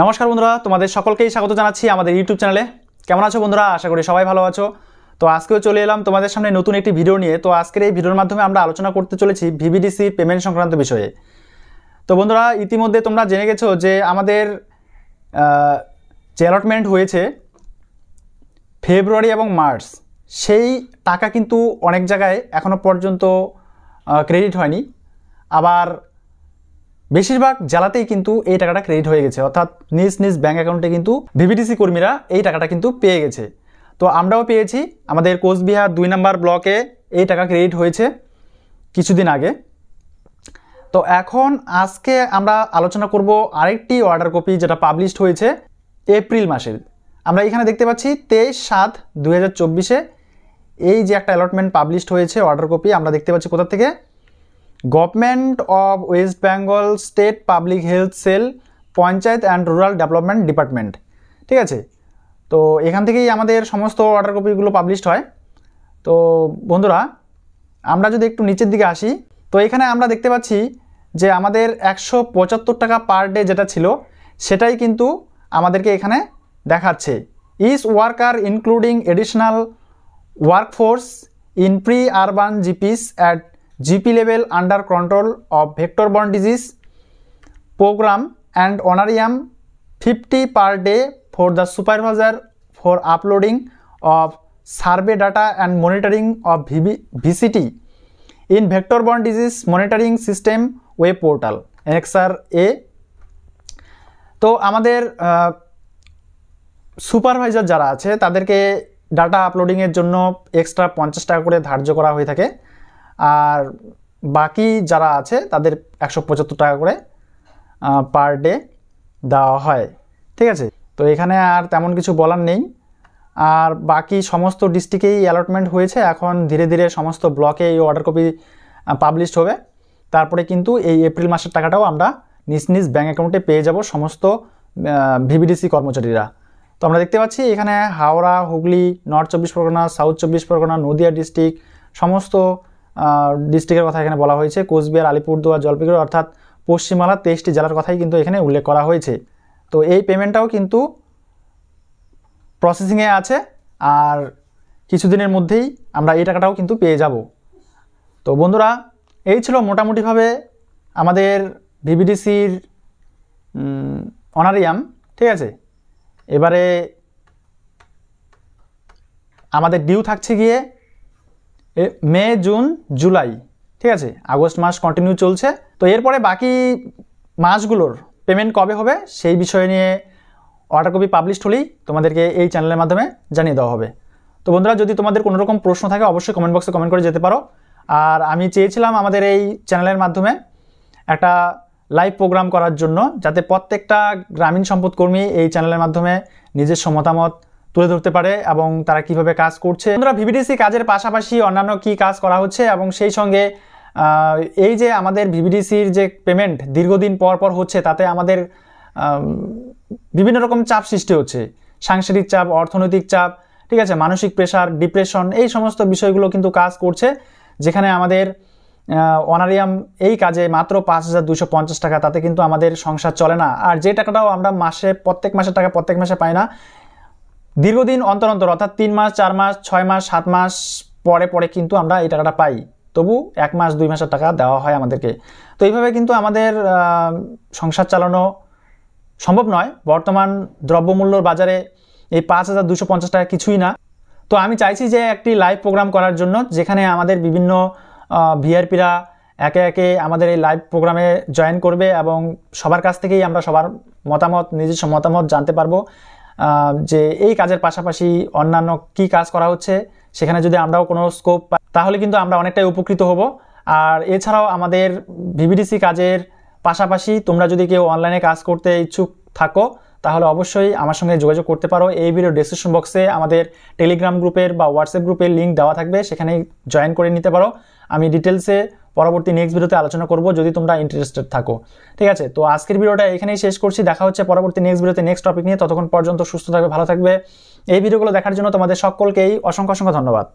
নমস্কার বন্ধুরা, তোমাদের সকলকেই স্বাগত জানাচ্ছি আমাদের ইউটিউব চ্যানেলে। কেমন আছো বন্ধুরা? আশা করি সবাই ভালো আছো। তো আজকেও চলে এলাম তোমাদের সামনে নতুন একটি ভিডিও নিয়ে। তো আজকের এই ভিডিওর মাধ্যমে আমরা আলোচনা করতে চলেছি ভিভিডিসি পেমেন্ট সংক্রান্ত বিষয়ে। তো বন্ধুরা, ইতিমধ্যে তোমরা জেনে গেছো যে আমাদের যে অ্যালটমেন্ট হয়েছে ফেব্রুয়ারি এবং মার্চ, সেই টাকা কিন্তু অনেক জায়গায় এখনও পর্যন্ত ক্রেডিট হয়নি। আবার বেশিরভাগ জেলাতেই কিন্তু এই টাকাটা ক্রেডিট হয়ে গেছে, অর্থাৎ নিজ নিজ ব্যাঙ্ক অ্যাকাউন্টে কিন্তু ভিভিডিসি কর্মীরা এই টাকাটা কিন্তু পেয়ে গেছে। তো আমরাও পেয়েছি, আমাদের কোচবিহার 2 নম্বর ব্লকে এই টাকা ক্রেডিট হয়েছে কিছুদিন আগে। তো এখন আজকে আমরা আলোচনা করব আরেকটি অর্ডার কপি যেটা পাবলিশড হয়েছে এপ্রিল মাসের। আমরা এখানে দেখতে পাচ্ছি 23/7/2024 এই যে একটা অ্যালটমেন্ট পাবলিশড হয়েছে অর্ডার কপি, আমরা দেখতে পাচ্ছি কোথা থেকে, government of West Bengal state public health cell, panchayat and rural development department. ঠিক আছে, তো এখান থেকেই আমাদের সমস্ত অর্ডার কপিগুলো পাবলিশড হয়। তো বন্ধুরা, আমরা যদি একটু নিচের দিকে আসি, তো এখানে আমরা দেখতে পাচ্ছি যে আমাদের 175 টাকা পার ডে যেটা ছিল সেটাই কিন্তু আমাদেরকে এখানে দেখাচ্ছে। Each worker including additional workforce in pre urban GPs at GP level under control of vector-borne disease program and honorarium 50 per day for the supervisor for uploading of survey data and monitoring of VCT in vector-borne disease monitoring system web portal Annexure A। তো আমাদের supervisor যারা আছে তাদেরকে data আপলোডিংয়ের জন্য extra 50 টাকা করে ধার্য করা হয়ে থাকে, আর বাকি যারা আছে তাদের 175 টাকা করে পার ডে দেওয়া হয়। ঠিক আছে, তো এখানে আর তেমন কিছু বলার নেই। আর বাকি সমস্ত ডিস্ট্রিক্টেই অ্যালটমেন্ট হয়েছে, এখন ধীরে ধীরে সমস্ত ব্লকে এই অর্ডার কপি পাবলিশড হবে। তারপরে কিন্তু এই এপ্রিল মাসের টাকাটাও আমরা নিজ নিজ ব্যাঙ্ক অ্যাকাউন্টে পেয়ে যাব সমস্ত ভিভিডিসি কর্মচারীরা। তো আমরা দেখতে পাচ্ছি এখানে Howrah, Hooghly, north 24 Pargana, south 24 Pargana, Nadia district, সমস্ত ডিস্ট্রিক্টের কথা এখানে বলা হয়েছে। কোচবিহার, আলিপুরদুয়ার, জলপাইগুড়ি অর্থাৎ পশ্চিমবাংলার 23টি জেলার কথাই কিন্তু এখানে উল্লেখ করা হয়েছে। তো এই পেমেন্টটাও কিন্তু প্রসেসিংয়ে আছে, আর কিছুদিনের মধ্যেই আমরা এই টাকাটাও কিন্তু পেয়ে যাব। তো বন্ধুরা, এই ছিল মোটামুটিভাবে আমাদের ভিভিডিসির অনারিয়াম। ঠিক আছে, এবারে আমাদের ডিউ থাকছে গিয়ে মে, জুন, জুলাই। ঠিক আছে, আগস্ট মাস কন্টিনিউ চলছে। তো এরপরে বাকি মাসগুলোর পেমেন্ট কবে হবে সেই বিষয় নিয়ে অর্ডার কপি পাবলিশড হলেই তোমাদেরকে এই চ্যানেলের মাধ্যমে জানিয়ে দেওয়া হবে। তো বন্ধুরা, যদি তোমাদের কোনো রকম প্রশ্ন থাকে অবশ্যই কমেন্ট বক্সে কমেন্ট করে যেতে পারো। আর আমি চেয়েছিলাম আমাদের এই চ্যানেলের মাধ্যমে একটা লাইভ প্রোগ্রাম করার জন্য, যাতে প্রত্যেকটা গ্রামীণ সম্পদ কর্মী এই চ্যানেলের মাধ্যমে নিজস্ব মতামত তুলে ধরতে পারে এবং তারা কিভাবে কাজ করছে। বন্ধুরা, ভিভিডিসি কাজের পাশাপাশি অন্যান্য কি কাজ করা হচ্ছে এবং সেই সঙ্গে এই যে আমাদের ভিভিডিসির যে পেমেন্ট দীর্ঘদিন পর পর হচ্ছে, তাতে আমাদের বিভিন্ন রকম চাপ সৃষ্টি হচ্ছে, সাংসারিক চাপ, অর্থনৈতিক চাপ, ঠিক আছে, মানসিক প্রেশার, ডিপ্রেশন, এই সমস্ত বিষয়গুলো কিন্তু কাজ করছে। যেখানে আমাদের অনারিয়াম এই কাজে মাত্র 5250 টাকা, তাতে কিন্তু আমাদের সংসার চলে না। আর যে টাকাটাও আমরা প্রত্যেক মাসের টাকা প্রত্যেক মাসে পাই না, দীর্ঘদিন অন্তর অন্তর অর্থাৎ 3 মাস, 4 মাস, 6 মাস, 7 মাস পরে পরে কিন্তু আমরা এই টাকাটা পাই, তবু 1 মাস 2 মাসের টাকা দেওয়া হয় আমাদেরকে। তো এইভাবে কিন্তু আমাদের সংসার চালানো সম্ভব নয়। বর্তমান দ্রব্যমূল্যর বাজারে এই 5250 টাকা কিছুই না। তো আমি চাইছি যে একটি লাইভ প্রোগ্রাম করার জন্য, যেখানে আমাদের বিভিন্ন ভিআরপিরা একে একে আমাদের এই লাইভ প্রোগ্রামে জয়েন করবে এবং সবার কাছ থেকেই আমরা সবার মতামত, নিজস্ব মতামত জানতে পারবো যে এই কাজের পাশাপাশি অন্যান্য কি কাজ করা হচ্ছে, সেখানে যদি আমরাও কোনো স্কোপ পাই তাহলে কিন্তু আমরা অনেকটাই উপকৃত হব। আর এছাড়াও আমাদের ভিভিডিসি কাজের পাশাপাশি তোমরা যদি কেউ অনলাইনে কাজ করতে ইচ্ছুক থাকো তাহলে অবশ্যই আমার সঙ্গে যোগাযোগ করতে পারো। এই ভিডিও ডেসক্রিপশন বক্সে আমাদের টেলিগ্রাম গ্রুপের বা হোয়াটসঅ্যাপ গ্রুপের লিঙ্ক দেওয়া থাকবে, সেখানে জয়েন করে নিতে পারো। আমি ডিটেলসে পরবর্তী নেক্সট ভিডিওতে আলোচনা করব যদি তোমরা ইন্টারেস্টেড থাকো। ঠিক আছে, তো আজকের ভিডিওটা এখানেই শেষ করছি। দেখা হচ্ছে পরবর্তী নেক্সট ভিডিওতে নেক্সট টপিক নিয়ে। ততক্ষণ পর্যন্ত সুস্থ থাকবে, ভালো থাকবে। এই ভিডিওগুলো দেখার জন্য তোমাদের সকলকেই অসংখ্য অসংখ্য ধন্যবাদ।